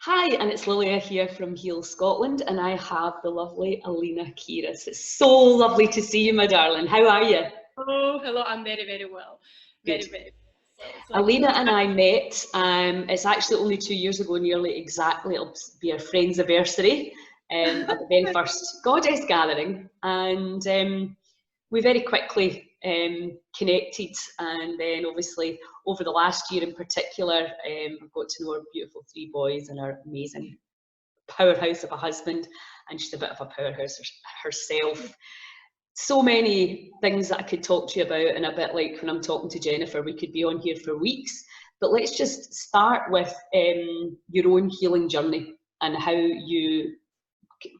Hi, and it's Lilia here from Heal Scotland, and I have the lovely Alina Keiras. It's so lovely to see you, my darling. How are you? Oh, hello. I'm very, very well. Good. Very. So it's like Alina and I met, it's actually only 2 years ago, nearly exactly. It'll be our friend's anniversary at the very first Goddess gathering. And we very quickly connected, and then obviously over the last year in particular, I've got to know our beautiful 3 boys and our amazing powerhouse of a husband, and she's a bit of a powerhouse herself. So many things that I could talk to you about, and a bit like when I'm talking to Jennifer, we could be on here for weeks. But let's just start with your own healing journey and how you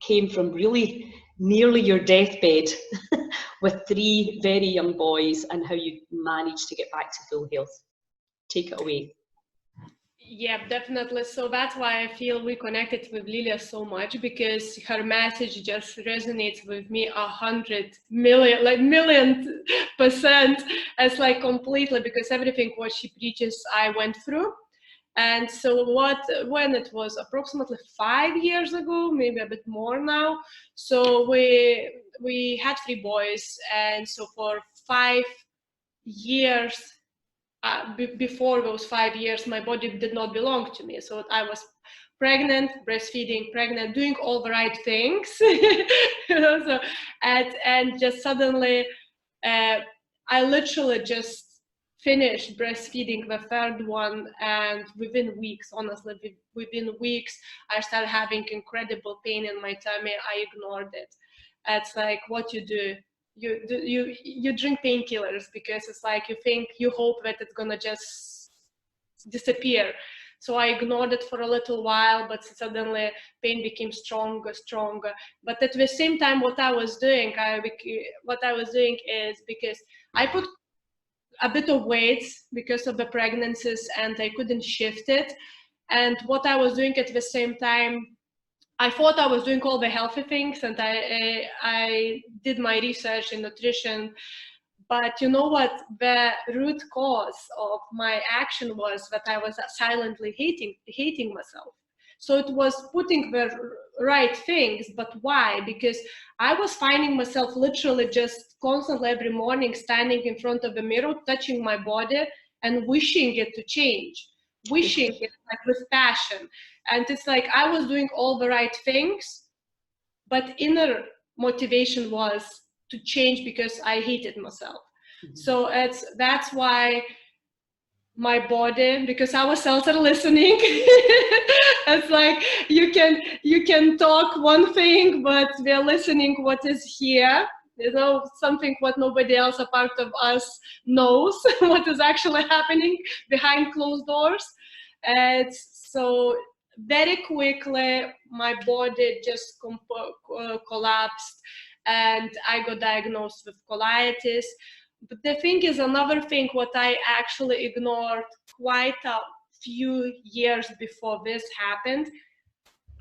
came from really nearly your deathbed with 3 very young boys, and how you managed to get back to full health. Take it away. Yeah, definitely. So that's why I feel we connected with Lilia so much, because her message just resonates with me 100 million, like %. It's like completely, because everything what she preaches, I went through. And so when it was approximately 5 years ago, maybe a bit more now. So we had 3 boys, and so for 5 years, before those 5 years, my body did not belong to me. So I was pregnant, breastfeeding, pregnant, doing all the right things. So, and just suddenly, I literally just finished breastfeeding the 3rd one, and within weeks, honestly, within weeks, I started having incredible pain in my tummy. I ignored it. It's like what you do. You drink painkillers, because it's like you hope that it's gonna just disappear. So I ignored it for a little while, but suddenly pain became stronger. But at the same time, what I was doing is, because I put a bit of weight because of the pregnancies and I couldn't shift it. And what I was doing at the same time, I thought I was doing all the healthy things, and I did my research in nutrition. But you know what? The root cause of my action was that I was silently hating myself. So it was putting the right things, but why? Because I was finding myself literally just constantly every morning standing in front of the mirror, touching my body and wishing it to change, wishing it like with passion. And it's like I was doing all the right things, but inner motivation was to change because I hated myself. So that's why my body, because our cells are listening. It's like you can talk one thing, but we're listening what is here, something what nobody else apart of us knows, what is actually happening behind closed doors. And so very quickly my body just collapsed, and I got diagnosed with colitis. But the thing is, another thing what I actually ignored quite a few years before this happened: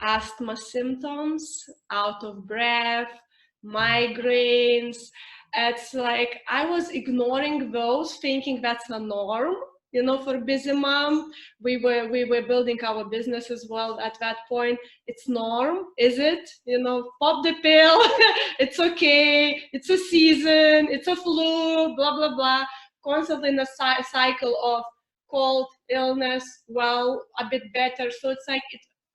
asthma symptoms, out of breath, migraines. It's like I was ignoring those, thinking that's a norm, for busy mom. We were building our business as well at that point. It's norm, is it? Pop the pill. It's okay. It's a season. It's a flu. Blah blah blah. Constantly in a cycle of cold, illness, well, a bit better. So it's like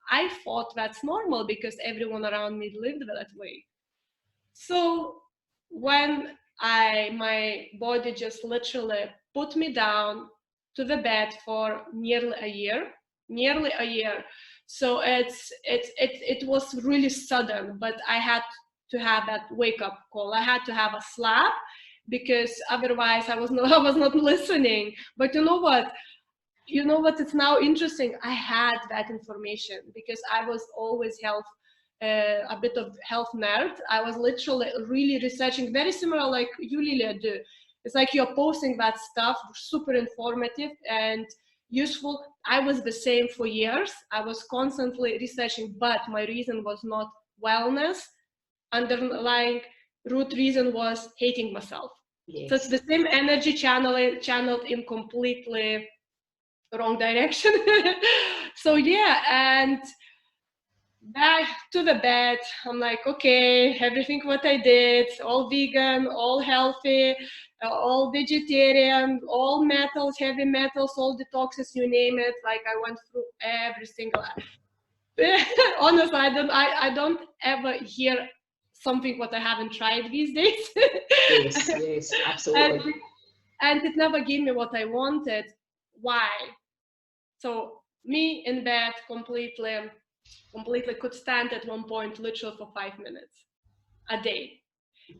I thought that's normal because everyone around me lived that way. So when my body just literally put me down to the bed for nearly a year. So it was really sudden, but I had to have that wake up call. I had to have a slap, because otherwise I was not listening. But you know what? It's now interesting. I had that information because I was always a bit of health nerd. I was literally really researching, very similar like you, Lilia, do. It's like you're posting that stuff, super informative and useful. I was the same for years. I was constantly researching, but my reason was not wellness. Underlying root reason was hating myself. Yes. So it's the same energy channeled in completely wrong direction. So yeah, and back to the bed. I'm like, okay, everything what I did, all vegan, all healthy, all vegetarian, all metals, heavy metals, all detoxes, you name it. Like I went through every single. Honestly, I don't ever hear something what I haven't tried these days. Yes, yes, absolutely. And it never gave me what I wanted. Why? So me in bed completely could stand at one point literally for 5 minutes a day.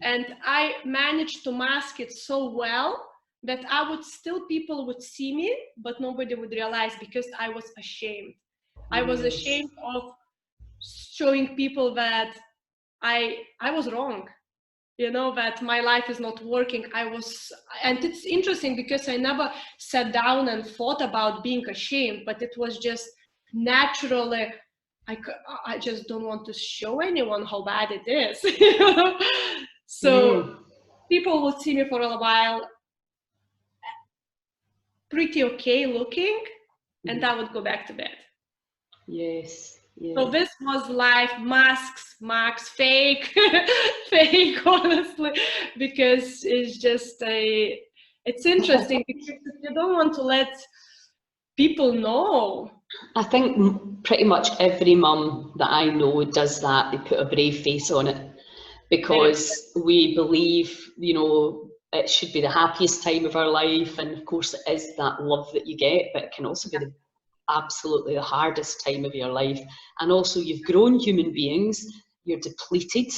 And I managed to mask it so well that I would still, people would see me, but nobody would realize because I was ashamed. I was Yes. ashamed of showing people that I was wrong, you know, that my life is not working. And it's interesting because I never sat down and thought about being ashamed, but it was just naturally, I just don't want to show anyone how bad it is. So people would see me for a while, pretty okay looking, and I would go back to bed. Yes. Yeah. So this was life, masks, fake, fake, honestly, because it's just it's interesting because you don't want to let people know. I think pretty much every mum that I know does that. They put a brave face on it because we believe, you know, it should be the happiest time of our life. And of course it is that love that you get, but it can also be absolutely the hardest time of your life. And also you've grown human beings, you're depleted.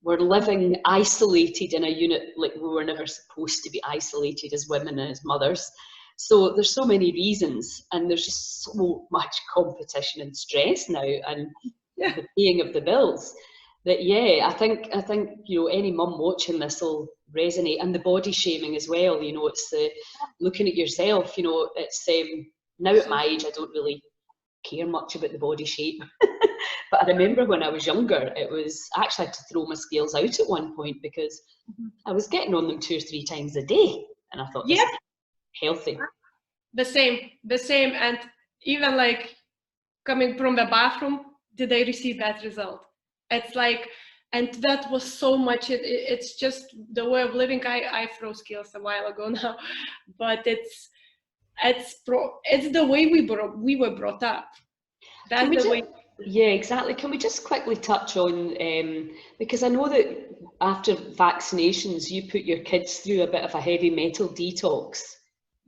We're living isolated in a unit like we were never supposed to be isolated as women and as mothers. So there's so many reasons, and there's just so much competition and stress now, and the paying of the bills. That I think you know, any mum watching this will resonate, and the body shaming as well. You know, it's the looking at yourself. You know, it's now at my age I don't really care much about the body shape. But I remember when I was younger, it was actually I had to throw my scales out at one point because I was getting on them 2 or 3 times a day, and I thought, this is healthy. The same, and even like coming from the bathroom, did I receive that result? It's like, and that was so much. It's just the way of living. I throw skills a while ago now, but it's the way we were brought up. That's the way. Yeah, exactly. Can we just quickly touch on, because I know that after vaccinations, you put your kids through a bit of a heavy metal detox.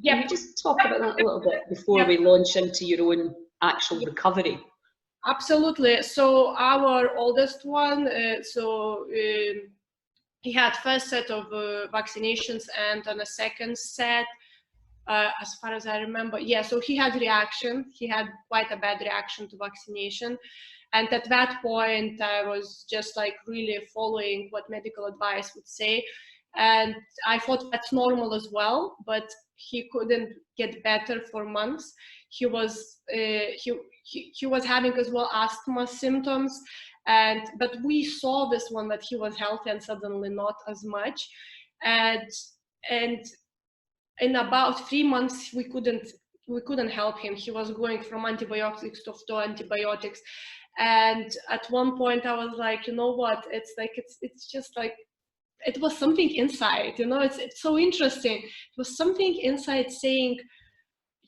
Can you just talk about that a little bit before we launch into your own actual recovery? Absolutely. So our oldest one, he had first set of vaccinations, and on a second set, as far as I remember, so he had reaction. He had quite a bad reaction to vaccination. And at that point, I was just like really following what medical advice would say. And I thought that's normal as well, but he couldn't get better for months. He was having as well asthma symptoms, but we saw this one that he was healthy and suddenly not as much. And in about 3 months, we couldn't help him. He was going from antibiotics to antibiotics. And at one point I was like, you know what, it's just like, it was something inside, you know, it's so interesting. It was something inside saying,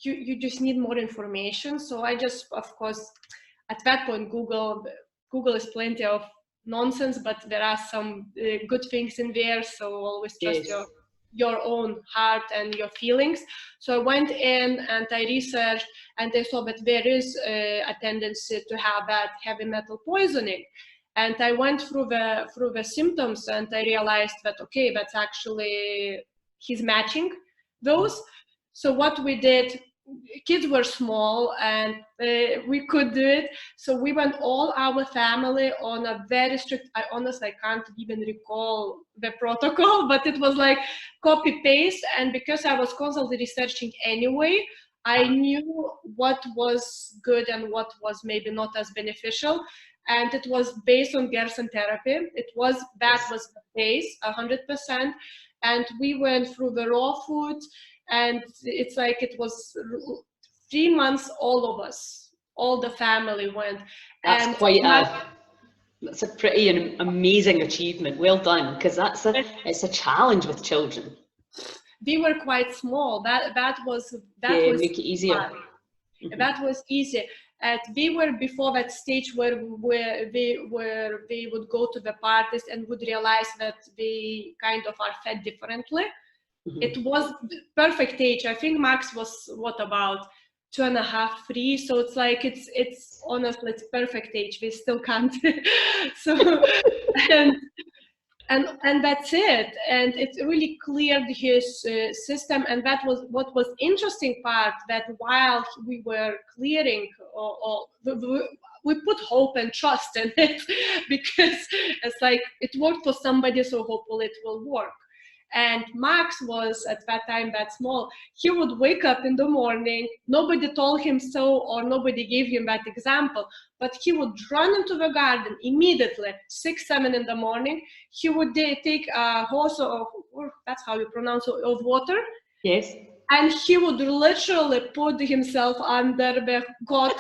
you just need more information. So I just, of course, at that point, Google is plenty of nonsense, but there are some good things in there. So always trust your own heart and your feelings. So I went in and I researched, and I saw that there is a tendency to have that heavy metal poisoning. And I went through the symptoms, and I realized that, okay, that's actually, he's matching those. So what we did, kids were small and we could do it. So we went all our family on a very strict, I honestly can't even recall the protocol, but it was like copy paste. And because I was constantly researching anyway, I knew what was good and what was maybe not as beneficial. And it was based on Gerson therapy. That was the base, 100%. And we went through the raw food, and it's like, it was 3 months, all of us all the family went. That's And quite that's a pretty and amazing achievement. Well done, because it's a challenge with children. we were quite small. That was Make it easier. That was easy. And we were before that stage where we would go to the parties and would realize that we kind of are fed differently. It was the perfect age. I think Max was what, about 2.5, 3. So it's like it's honestly it's perfect age. We still can't. So and that's it. And it really cleared his system. And that was what was interesting part, that while we were clearing, we put hope and trust in it, because it's like it worked for somebody, so hopefully it will work. And Max was at that time that small. He would wake up in the morning, nobody told him so, or nobody gave him that example, but he would run into the garden immediately, 6, 7 in the morning. He would take a hose of, or that's how you pronounce it, of water. Yes. And he would literally put himself under the water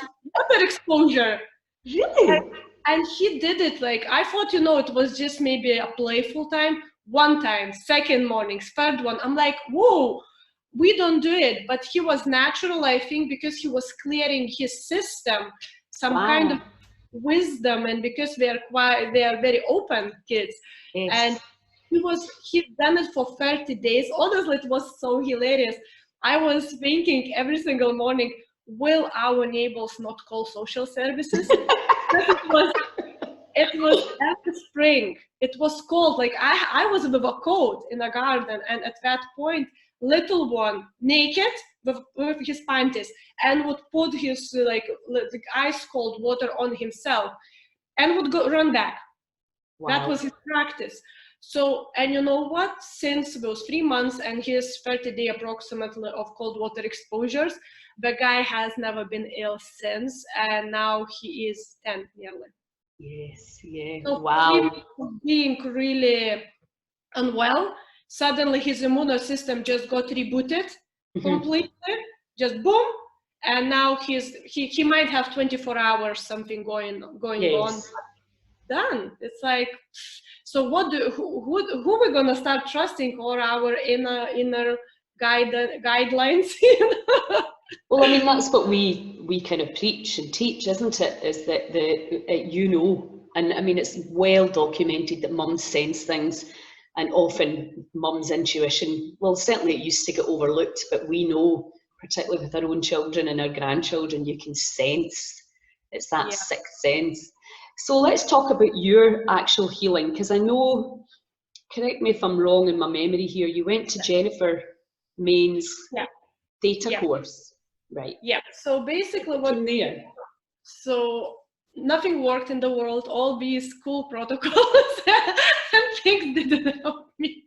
exposure. Really? And he did it like, I thought, it was just maybe a playful time. 1 time, 2nd mornings, 3rd one. I'm like, whoa, we don't do it. But he was natural, I think, because he was clearing his system, some kind of wisdom, and because they are very open kids. Yes. And he'd done it for 30 days. Honestly, it was so hilarious. I was thinking every single morning, will our neighbors not call social services? It was every spring. It was cold. Like I was with a coat in a garden, and at that point, little one naked with his panties, and would put his like ice cold water on himself, and would go run back. Wow. That was his practice. So, and you know what? Since those 3 months and his 30-day approximately of cold water exposures, the guy has never been ill since, and now he is 10 nearly. Yes, yeah. So wow. Being really unwell, suddenly his immune system just got rebooted completely, just boom, and now he might have 24 hours something going on. Done. It's like, so who we're gonna start trusting for our inner guidelines? Well, I mean, that's what we kind of preach and teach, isn't it? Is that and I mean, it's well documented that mums sense things, and often mums' intuition, well, certainly it used to get overlooked, but we know, particularly with our own children and our grandchildren, you can sense. It's that sixth sense. So let's talk about your actual healing, because I know, correct me if I'm wrong in my memory here, you went to Jennifer Main's data course. Right. Yeah. So basically so nothing worked in the world, all these cool protocols and things didn't help me.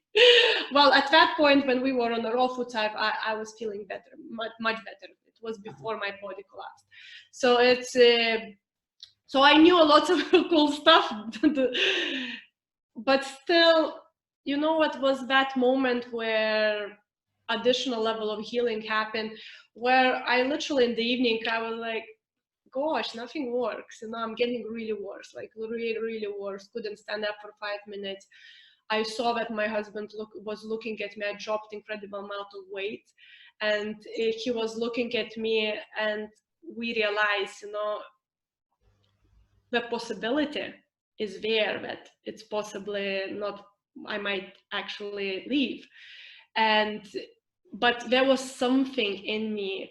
Well, at that point when we were on the raw food type, I was feeling better, much better. It was before my body collapsed. So it's, so I knew a lot of cool stuff, but still, what was that moment where additional level of healing happened, where I literally in the evening, I was like, gosh, nothing works. I'm getting really worse, like really, really worse. Couldn't stand up for 5 minutes. I saw that my husband was looking at me. I dropped incredible amount of weight, and he was looking at me, and we realized, the possibility is there that it's possibly not, I might actually leave. But there was something in me.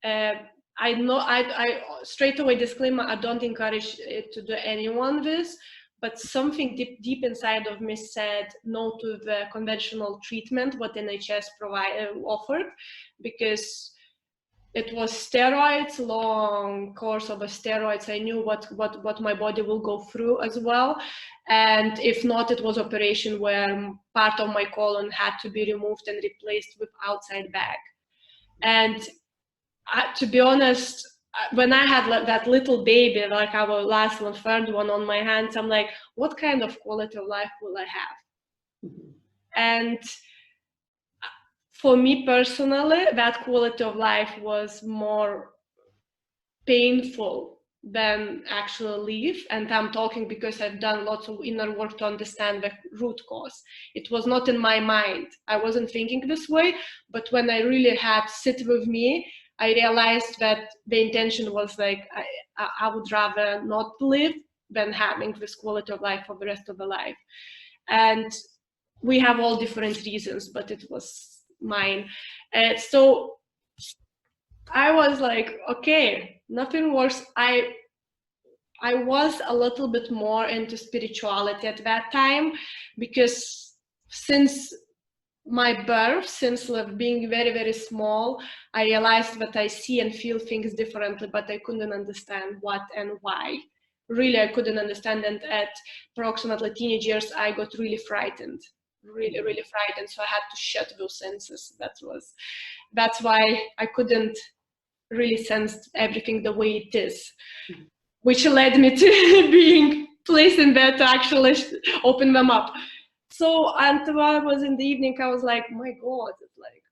I know, I straight away disclaimer, I don't encourage it to do anyone this, but something deep inside of me said no to the conventional treatment what NHS offered, because it was steroids, long course of steroids. I knew what my body will go through as well. And if not, it was operation where part of my colon had to be removed and replaced with outside bag. And to be honest, when I had that little baby, like our last one, 3rd one on my hands, I'm like, what kind of quality of life will I have? And for me personally, that quality of life was more painful than actually leave. And I'm talking because I've done lots of inner work to understand the root cause. It was not in my mind. I wasn't thinking this way, but when I really had to sit with me, I realized that the intention was like, I would rather not live than having this quality of life for the rest of the life. And we have all different reasons, but it was mine. So I was like, okay, nothing worse. I was a little bit more into spirituality at that time, because since my birth, since being very, very small, I realized that I see and feel things differently, but I couldn't understand what and why. Really, I couldn't understand. And at approximately teenage years, I got really frightened, really, really frightened. So I had to shut those senses. That's why I couldn't really sense everything the way it is, which led me to being placed in bed to actually open them up. So until I was in the evening, I was like, my God, it's like,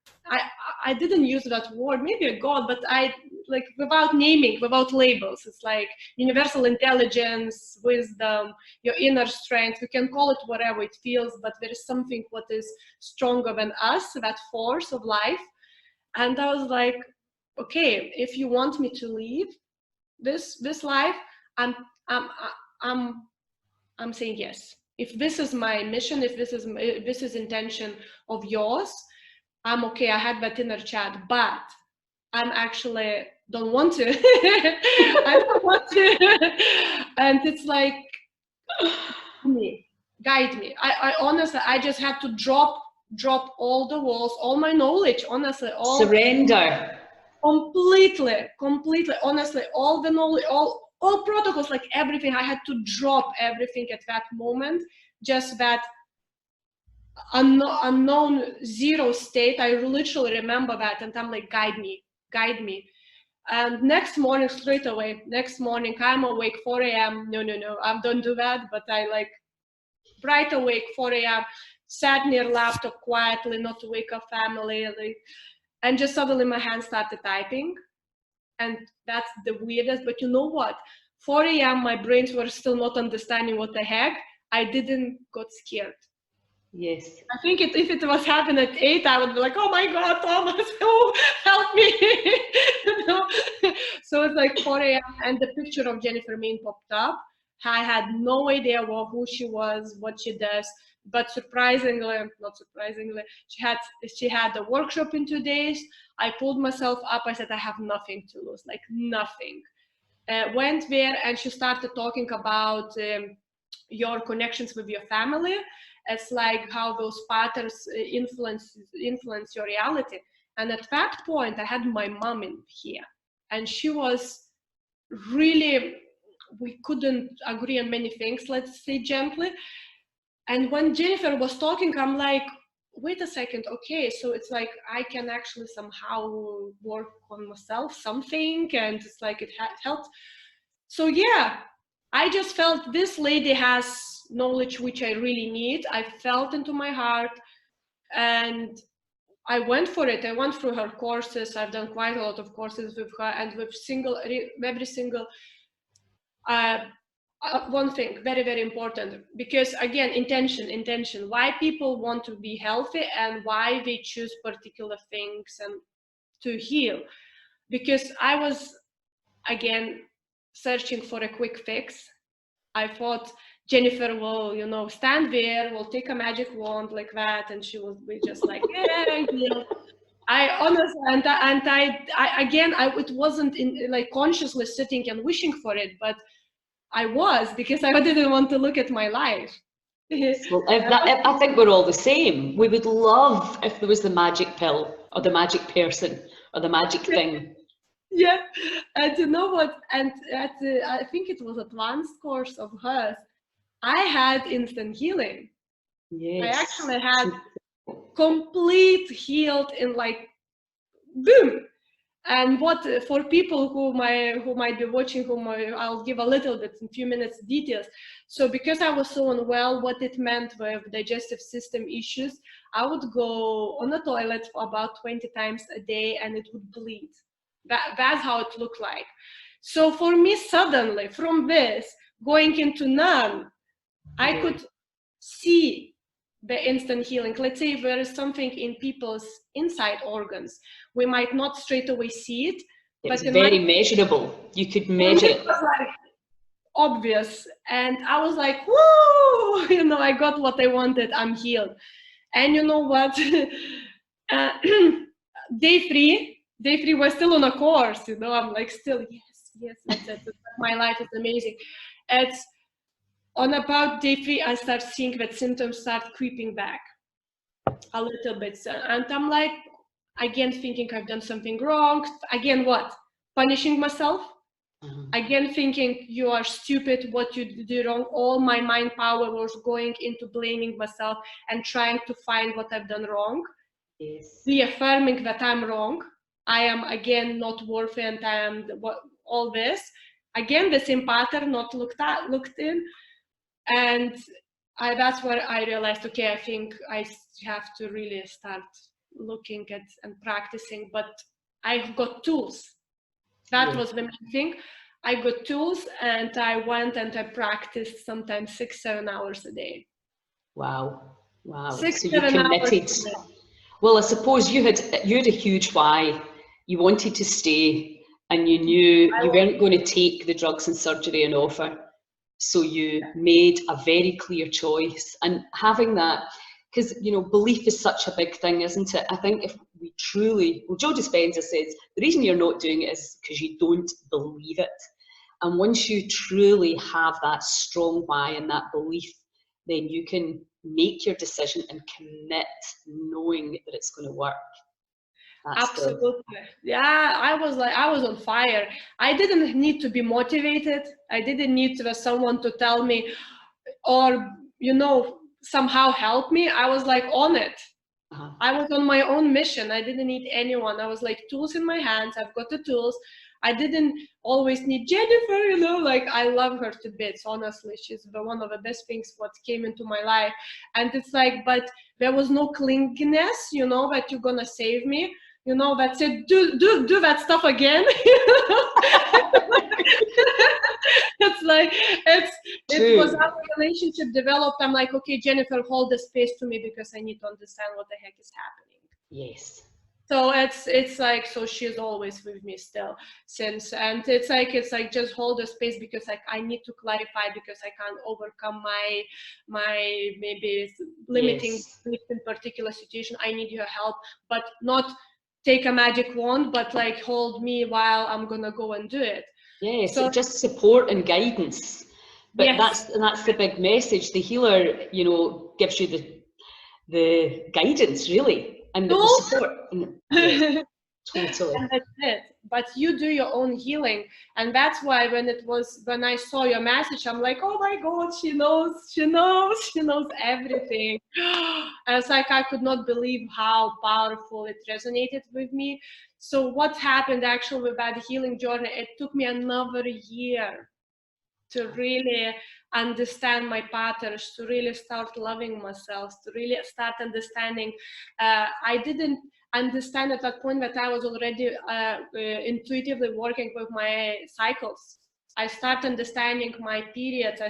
I didn't use that word, maybe a God, but I, like, without naming, without labels. It's like universal intelligence, wisdom, your inner strength. You can call it whatever it feels, but there is something what is stronger than us, that force of life. And I was like, okay, if you want me to leave this life, I'm saying yes. If this is my mission, if this is intention of yours, I'm okay. I had that inner chat, but I'm actually don't want to. I don't want to. And it's like, guide me. I honestly, I just had to drop all the walls, all my knowledge, honestly, all surrender. Completely, honestly, all the knowledge, all protocols, like everything, I had to drop everything at that moment. Just that unknown zero state, I literally remember that, and I'm like, guide me. And next morning, straight away, I'm awake, 4 a.m. No, I don't do that, but I like bright awake, 4 a.m., sat near laptop quietly, not to wake up family, like, and just suddenly my hand started typing. And that's the weirdest, but you know what? 4 a.m., my brains were still not understanding what the heck. I didn't got scared. Yes. I think if it was happening at 8, I would be like, oh my God, Thomas, oh, help me. You know? So it's like 4 a.m. and the picture of Jennifer Main popped up. I had no idea who she was, what she does. But not surprisingly, she had a workshop in 2 days. I pulled myself up. I said, I have nothing to lose, like nothing. Went there, and she started talking about your connections with your family. It's like how those patterns influence your reality. And at that point, I had my mom in here, and she was really, we couldn't agree on many things, let's say gently. And when Jennifer was talking, I'm like, wait a second, okay, so it's like I can actually somehow work on myself, something, and it's like it helped. So yeah, I just felt this lady has knowledge which I really need. I felt into my heart, and I went for it. I went through her courses. I've done quite a lot of courses with her, and with every single one thing, very, very important, because again, intention, why people want to be healthy and why they choose particular things and to heal. Because I was, again, searching for a quick fix. I thought Jennifer will, stand there, will take a magic wand like that, and she will be just like, yeah, heal. I honestly, it wasn't in like consciously sitting and wishing for it, but I was, because I didn't want to look at my life. Well, I think we're all the same. We would love if there was the magic pill or the magic person or the magic thing. Yeah, and you know what? And I think it was advanced course of hers, I had instant healing. Yes. I actually had complete healed in like boom. And what for people who might be watching, I'll give a little bit, in a few minutes, details. So because I was so unwell, what it meant with digestive system issues, I would go on the toilet for about 20 times a day, and it would bleed. That's how it looked like. So for me, suddenly, from this, going into none, I could see the instant healing. Let's say if there is something in people's inside organs, we might not straight away see it. It's very measurable. You could measure it. Like obvious. And I was like, woo, you know, I got what I wanted. I'm healed. And you know what? Day three was still on a course, you know, I'm like still, yes, my life is amazing. It's on about day 3, I start seeing that symptoms start creeping back a little bit. And I'm like, again, thinking I've done something wrong. Again, what? Punishing myself. Again, thinking you are stupid, what you did wrong. All my mind power was going into blaming myself and trying to find what I've done wrong. Yes. Reaffirming that I'm wrong. I am, again, not worthy, and I am all this. Again, the same pattern, not looked in. And that's where I realized, okay, I think I have to really start looking at and practicing, but I've got tools. That was the main thing. I got tools, and I went and I practiced sometimes 6-7 hours a day. Wow. So 6-7 hours a day. Well, I suppose you had a huge why. You wanted to stay, and you knew you weren't going to take the drugs and surgery on offer. So you made a very clear choice. And having that, because, you know, belief is such a big thing, isn't it? I think if we truly, well, Joe Dispenza says, the reason you're not doing it is because you don't believe it. And once you truly have that strong why and that belief, then you can make your decision and commit knowing that it's going to work. Absolutely. Yeah, I was on fire. I didn't need to be motivated. I didn't need someone to tell me or, you know, somehow help me. I was like on it. I was on my own mission. I didn't need anyone. I was like, tools in my hands. I've got the tools. I didn't always need Jennifer, you know, like I love her to bits. Honestly, she's one of the best things what came into my life. And it's like, but there was no clinginess, you know, that you're gonna save me. You know, that said, do that stuff again. It's like, it was how the relationship developed. I'm like, okay, Jennifer, hold the space to me because I need to understand what the heck is happening. Yes. So it's like, so she's always with me still since, and it's like just hold the space because like I need to clarify because I can't overcome my maybe limiting belief in particular situation. I need your help, but not take a magic wand, but like hold me while I'm gonna go and do it. Yes, so just support and guidance. But that's the big message. The healer, you know, gives you the guidance really and the support. Totally. And that's it. But you do your own healing, and that's why when I saw your message, I'm like, oh my God, she knows everything. And it's like I could not believe how powerful it resonated with me. So what happened actually with that healing journey? It took me another year to really understand my patterns, to really start loving myself, to really start understanding. I didn't understand at that point that I was already intuitively working with my cycles. I start understanding my periods.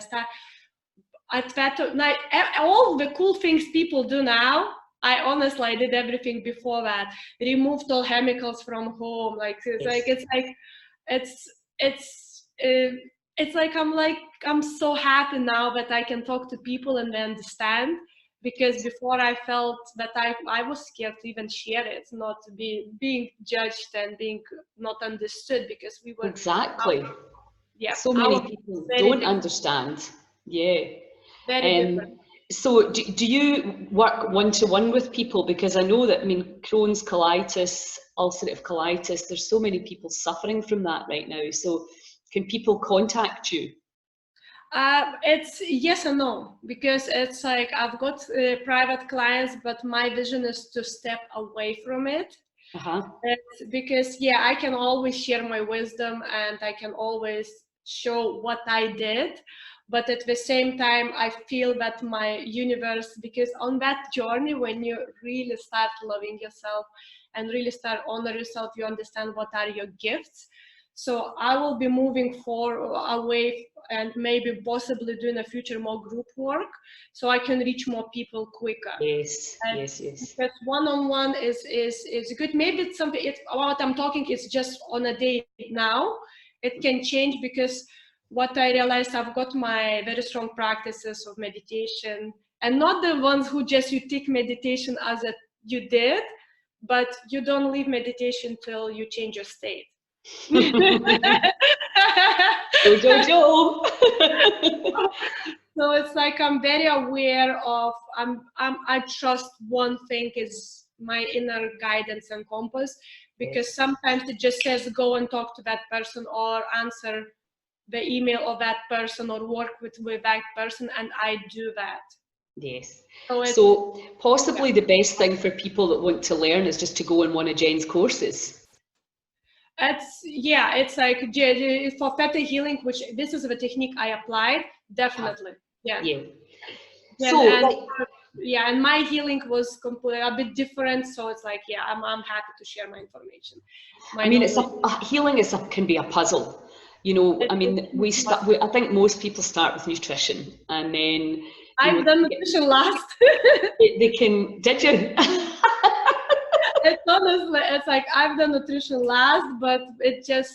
All the cool things people do now, I did everything before that. Removed all chemicals from home. It's like I'm so happy now that I can talk to people and they understand, because before I felt that I was scared to even share it, not to be being judged and being not understood, because we were so many people don't understand. Very different. So do you work one-to-one with people? Because I know that, I mean, Crohn's, colitis, ulcerative colitis, there's so many people suffering from that right now. So can people contact you? It's yes and no, because it's like I've got private clients, but my vision is to step away from it. Because I can always share my wisdom and I can always show what I did, but at the same time I feel that my universe, because on that journey, when you really start loving yourself and really start honoring yourself, you understand what are your gifts. So I will be moving away and maybe possibly doing a future more group work, so I can reach more people quicker. Yes, And yes, yes. because one-on-one is good. Maybe it's something. It's what I'm talking is just on a day now. It can change because what I realized, I've got my very strong practices of meditation, and not the ones who just you take meditation as you did, but you don't leave meditation till you change your state. Jojo. So it's like I'm very aware of, I trust one thing is my inner guidance and compass, because Yes. sometimes it just says go and talk to that person or answer the email of that person or work with that person, and I do that. Yes. So, So possibly the best thing for people that want to learn is just to go on one of Jen's courses. It's like for theta healing, which this is the technique I applied, definitely. Yeah. And my healing was completely a bit different, so it's like, yeah, I'm happy to share my information. Healing can be a puzzle. You know, I mean, I think most people start with nutrition, and then I've done nutrition last. Did you? It's honestly, it's like I've done nutrition last, but it just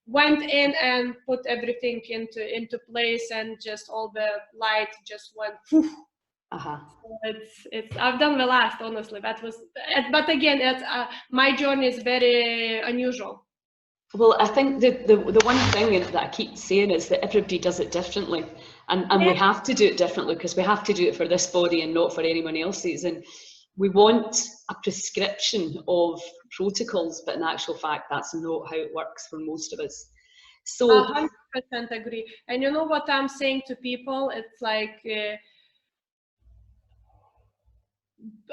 went in and put everything into place, and just all the light just went. Whew. It's I've done the last, honestly. That was, but again, my journey is very unusual. Well, I think the one thing that I keep saying is that everybody does it differently, and we have to do it differently because we have to do it for this body and not for anyone else's. And we want a prescription of protocols, but in actual fact, that's not how it works for most of us. So 100% agree. And you know what I'm saying to people? It's like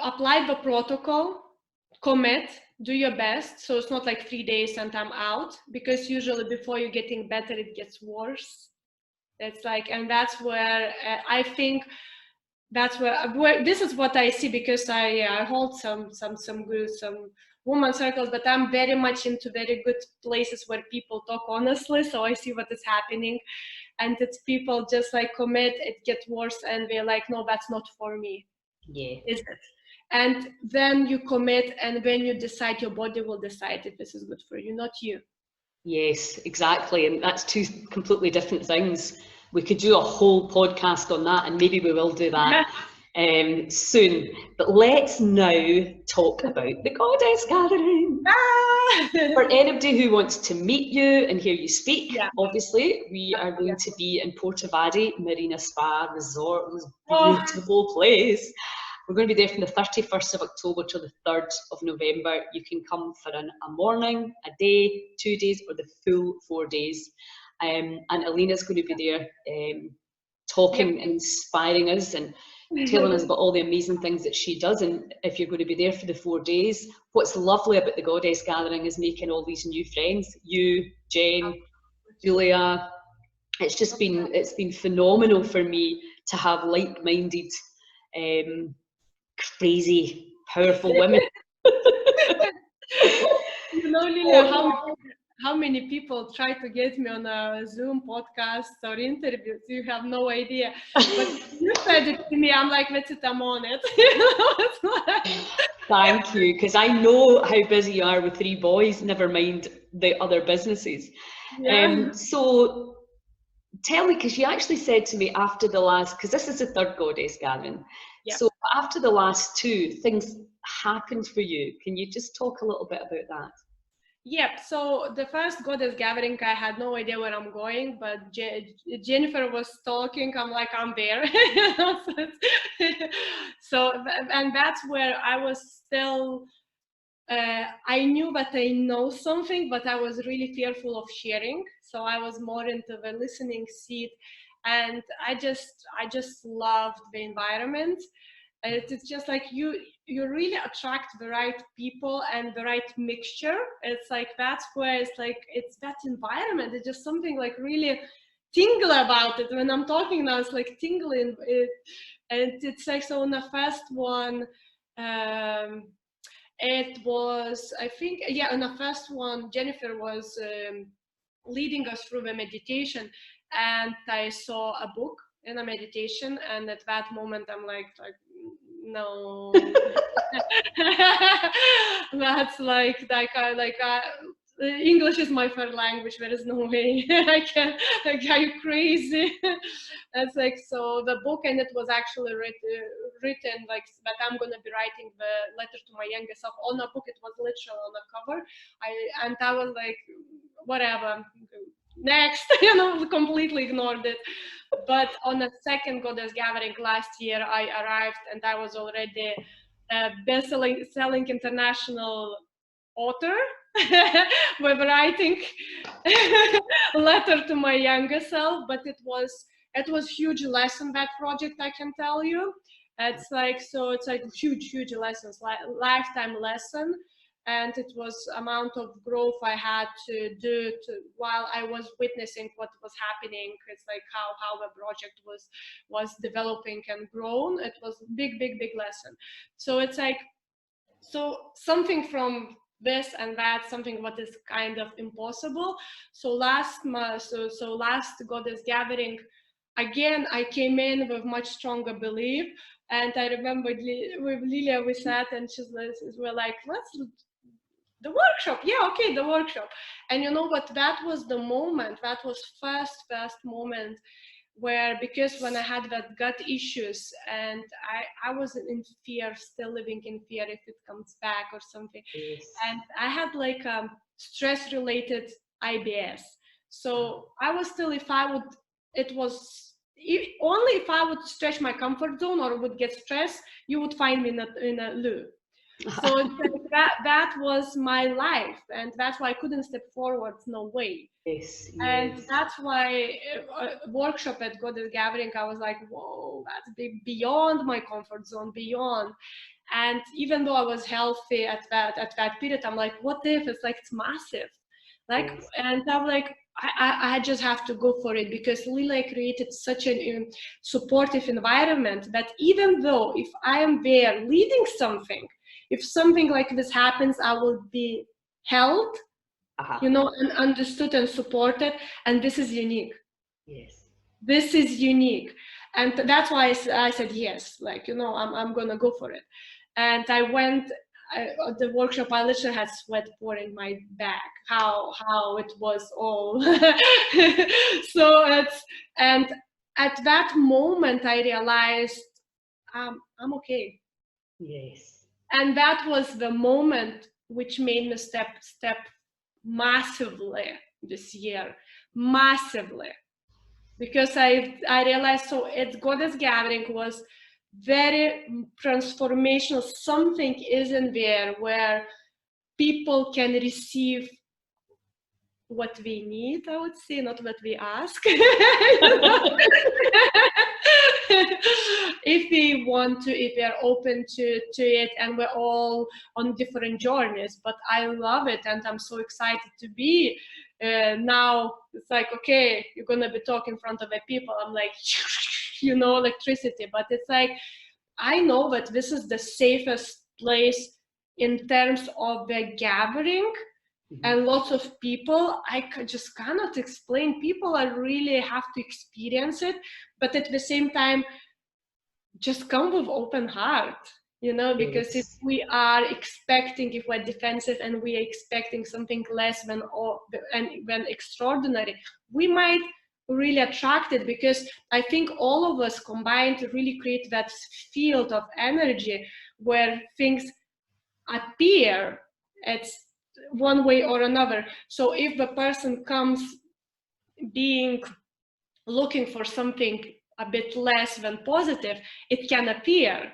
apply the protocol, commit, do your best. So it's not like 3 days and I'm out, because usually before you're getting better, it gets worse. It's like, and that's where I think that's where this is what I see, because I hold some woman circles, but I'm very much into very good places where people talk honestly. So I see what is happening, and it's people just like commit, it gets worse, and they're like, no, that's not for me. Yeah. Is it? And then you commit, and when you decide, your body will decide if this is good for you, not you. Yes, exactly. And that's two completely different things. We could do a whole podcast on that, and maybe we will do that soon. But let's now talk about the Goddess Gathering. For anybody who wants to meet you and hear you speak, obviously, we are going to be in Portavadi Marina Spa Resort, this beautiful place. We're going to be there from the 31st of October till the 3rd of November. You can come for a morning, a day, 2 days, or the full 4 days. And Alina's going to be there talking and inspiring us and telling us about all the amazing things that she does. And if you're going to be there for the 4 days, what's lovely about the Goddess Gathering is making all these new friends. You, Jen, Julia. It's been phenomenal for me to have like-minded, crazy, powerful women. You know, Lilia, how many people try to get me on a Zoom podcast or interviews? You have no idea. But you said it to me, I'm like, that's it, I'm on it. Thank you, because I know how busy you are with 3 boys, never mind the other businesses. So tell me, because you actually said to me after the last, because this is the 3rd Goddess Gathering, so after the last 2, things happened for you. Can you just talk a little bit about that? Yep. So the first Goddess Gathering, I had no idea where I'm going, but Jennifer was talking. I'm like, I'm there. So, and that's where I was still, I knew that I know something, but I was really fearful of sharing. So I was more into the listening seat, and I just loved the environment. It's just like you really attract the right people and the right mixture. It's like that's where it's that environment. It's just something like really tingle about it. When I'm talking now, it's like tingling. And it's like, so on the first one, it was, I think, on the first one, Jennifer was leading us through the meditation, and I saw a book in a meditation, and at that moment I'm like no. That's English is my third language. There is no way I can. Like, are you crazy? That's like, so the book, and it was actually written like that I'm gonna be writing the letter to my younger self on a book. It was literally on the cover. I was like, whatever, next, you know, completely ignored it. But on the second Goddess Gathering last year, I arrived, and I was already a best-selling international author with writing letter to my younger self. But it was huge lesson, that project, I can tell you. It's like, so it's like huge lessons, lifetime lesson. And it was amount of growth I had to do while I was witnessing what was happening. It's like how the project was developing and grown. It was big lesson. So it's like, so something from this and that, something what is kind of impossible. So last Goddess Gathering, again, I came in with much stronger belief. And I remember with Lilia, we sat and we're like, let's the workshop. Yeah, okay, the workshop. And you know what, that was the moment, that was first moment where, because when I had that gut issues, and I was in fear, still living in fear if it comes back or something. Yes. And I had like stress related IBS. So I was still, only if I would stretch my comfort zone or would get stressed, you would find me in a loo. So that was my life, and that's why I couldn't step forward, no way. Yes, and yes. that's why workshop at Goddess Gathering, I was like, whoa, that's beyond my comfort zone, beyond. And even though I was healthy at that period, I'm like, what if it's like, it's massive, like, Yes. and I'm like, I just have to go for it, because Lila created such a supportive environment that even though if I am there leading something, if something like this happens, I will be held, you know, and understood and supported. And this is unique. Yes. This is unique. And that's why I said yes, like, you know, I'm gonna go for it. And I went at the workshop, I literally had sweat pouring my back, how it was all. So and at that moment I realized I'm okay. Yes. And that was the moment which made me step massively this year, massively, because I realized, so at Goddess Gathering was very transformational. Something is in there where people can receive what we need, I would say, not what we ask. If we want to, if we are open to it, and we're all on different journeys. But I love it, and I'm so excited to be now. It's like, okay, you're gonna be talking in front of the people. I'm like, you know, electricity. But it's like, I know that this is the safest place in terms of the gathering. And lots of people, I just cannot explain. People really have to experience it, but at the same time, just come with open heart, you know, because if we are expecting, if we're defensive and we are expecting something less than extraordinary, we might really attract it, because I think all of us combined really create that field of energy where things appear. It's one way or another. So if the person comes being looking for something a bit less than positive, it can appear.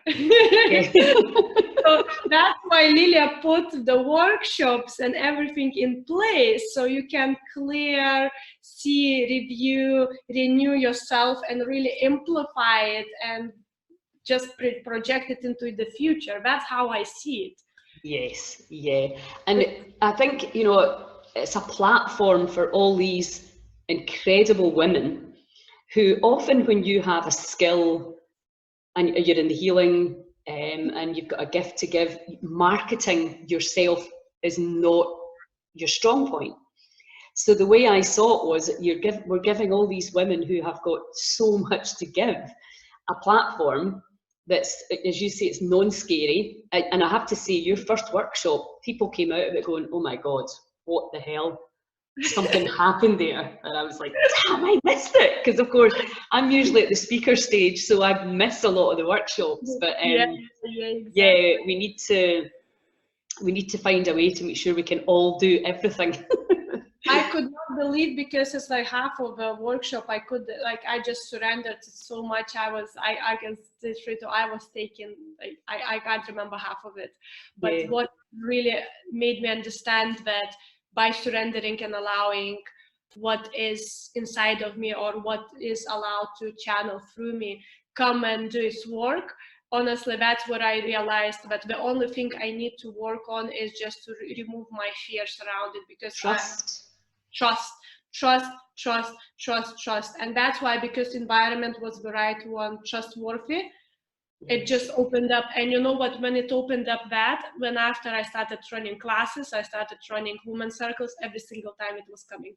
So that's why Lilia put the workshops and everything in place, so you can clear, see, review, renew yourself, and really amplify it and just project it into the future. That's how I see it. Yes, yeah. And I think, you know, it's a platform for all these incredible women who often, when you have a skill and you're in the healing and you've got a gift to give, marketing yourself is not your strong point. So the way I saw it was we're giving all these women who have got so much to give a platform that's, as you say, it's non-scary. And I have to say, your first workshop, people came out of it going, oh my God, what the hell? Something happened there. And I was like, damn, I missed it. Because of course, I'm usually at the speaker stage, so I've missed a lot of the workshops. But exactly. yeah, we need to find a way to make sure we can all do everything. I could not believe, because it's like half of the workshop I just surrendered so much. I can say straight to, I was taken, I can't remember half of it. But Yeah. what really made me understand that by surrendering and allowing what is inside of me, or what is allowed to channel through me, come and do its work. Honestly, that's what I realized, that the only thing I need to work on is just to remove my fears around it, because trust. And that's why, because environment was the right one, trustworthy, it just opened up. And you know what, when it opened up, when after I started running classes, I started running women circles, every single time it was coming.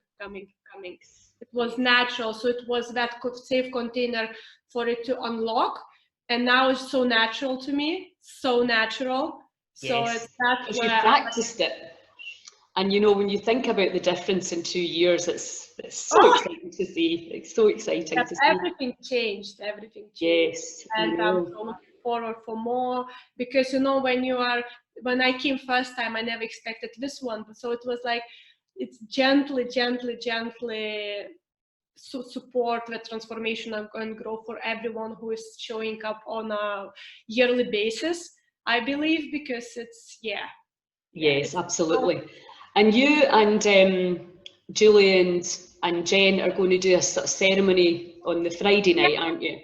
It was natural. So it was that safe container for it to unlock. And now it's so natural to me, so natural. So Yes, that's because what you practiced it. And you know, when you think about the difference in 2 years, it's so exciting to see. It's so exciting to see. Everything changed. Yes, and I'm so looking forward for more, because you know, when I came first time, I never expected this one. So it was like, it's gently support the transformation and growth for everyone who is showing up on a yearly basis, I believe, because it's Yes, absolutely. And you and Julie and Jen are going to do a sort of ceremony on the Friday night, aren't you?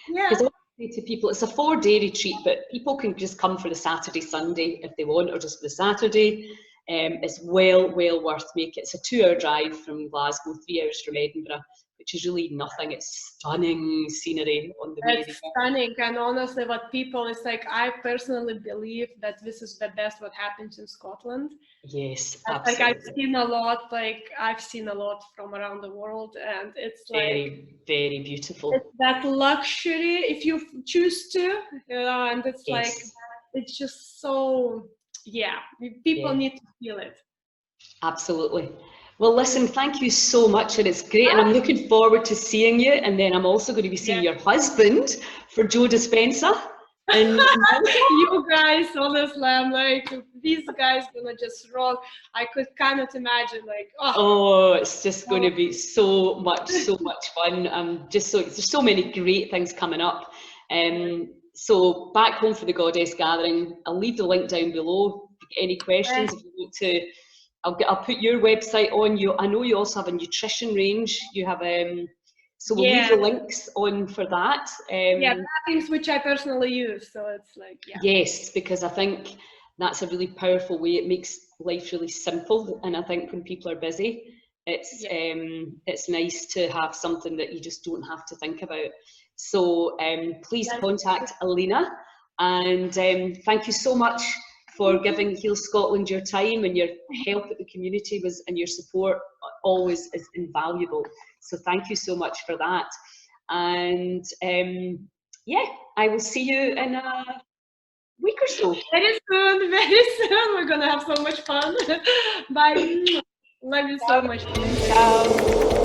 Yeah. Because I say to people, it's a 4-day retreat, but people can just come for the Saturday, Sunday if they want, or just for the Saturday. It's well worth making. It's a 2-hour drive from Glasgow, 3 hours from Edinburgh, which is really nothing. It's stunning scenery on the way. It's stunning. And honestly, what people, it's like, I personally believe that this is the best what happens in Scotland. Yes, absolutely. absolutely. I've seen a lot from around the world, and it's very, very beautiful. It's that luxury if you choose to, and it's like, it's just so, people need to feel it. Absolutely. Well, listen, thank you so much, and it's great, and I'm looking forward to seeing you, and then I'm also going to be seeing your husband for Joe Dispenza. And you guys, honestly, I'm like, these guys gonna just rock. I could kind of imagine, like, it's just going to be so much fun. There's so many great things coming up. So back home for the Goddess Gathering, I'll leave the link down below. Any questions, if you want to, I'll put your website on. I know you also have a nutrition range. You have so we'll leave the links on for that. Things which I personally use. So it's like, yes, because I think that's a really powerful way. It makes life really simple, and I think when people are busy, it's nice to have something that you just don't have to think about. So please contact Alina, and thank you so much for giving Heal Scotland your time, and your help at the community and your support always is invaluable. So thank you so much for that. And I will see you in a week or so. Very soon. We're gonna have so much fun. Bye. Love you so much. Ciao.